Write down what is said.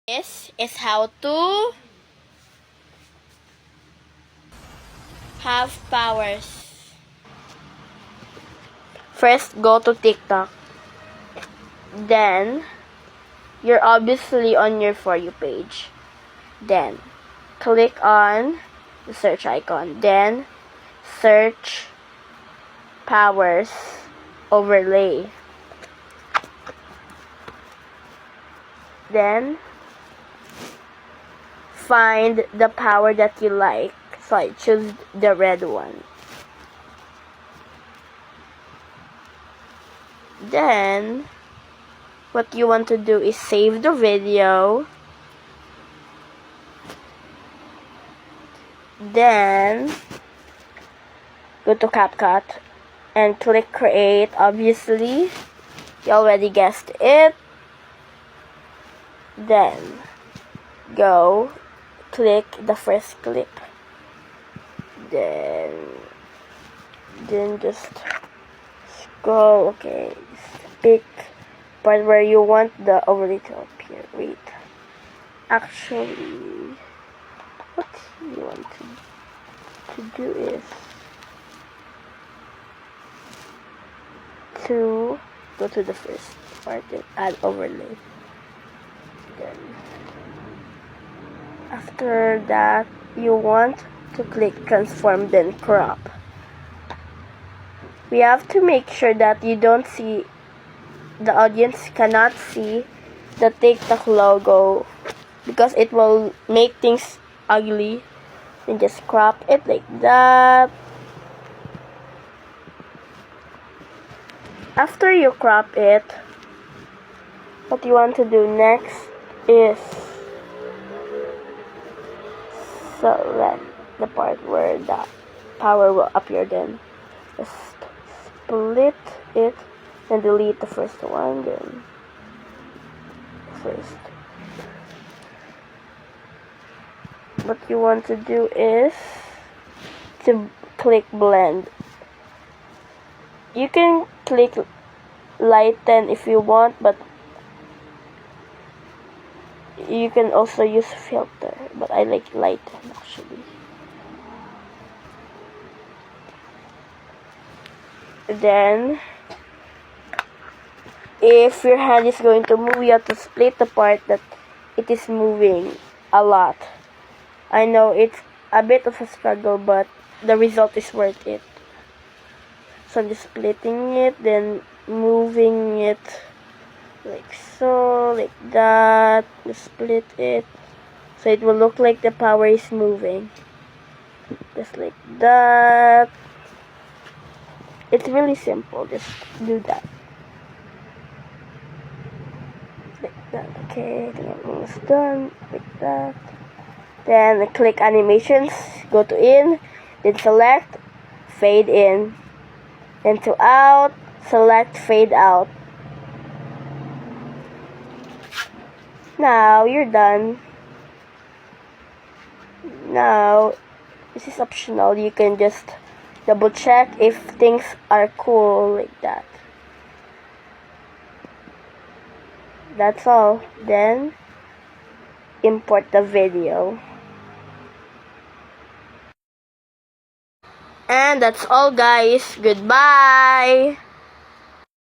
This is how to have powers. First, go to TikTok. Then, you're obviously on your For You page. Then, click on the search icon. Then, search powers overlay. Then, find the power that you like. So I choose the red one. Then, what you want to do is save the video. Then, go to CapCut and click create. Obviously, you already guessed it. Then, go click the first clip. Then just scroll. Okay, just pick part where you want the overlay to appear. Wait, actually, what you want to do is to go to the first part and add overlay. Then after that, you want to click transform, then crop. We have to make sure that you don't see, the audience cannot see the TikTok logo because it will make things ugly. Then just crop it like that. After you crop it, what you want to do next is select the part where the power will appear. Then just split it and delete the first one. Then first, what you want to do is to click blend. You can click lighten if you want, but you can also use filter, but I like lighten actually. Then, if your hand is going to move, you have to split the part that it is moving a lot. I know it's a bit of a struggle, but the result is worth it. So I'm just splitting it, then moving it like so, like that. Just split it so it will look like the power is moving. Just like that. It's really simple, just do that. Like that. Okay, I think I'm almost done. Like that. Then click animations, go to in, then select fade in. Then to out, select fade out. Now you're done. Now, this is optional. You can just double check if things are cool like that. That's all. Then import the video. And that's all, guys. Goodbye.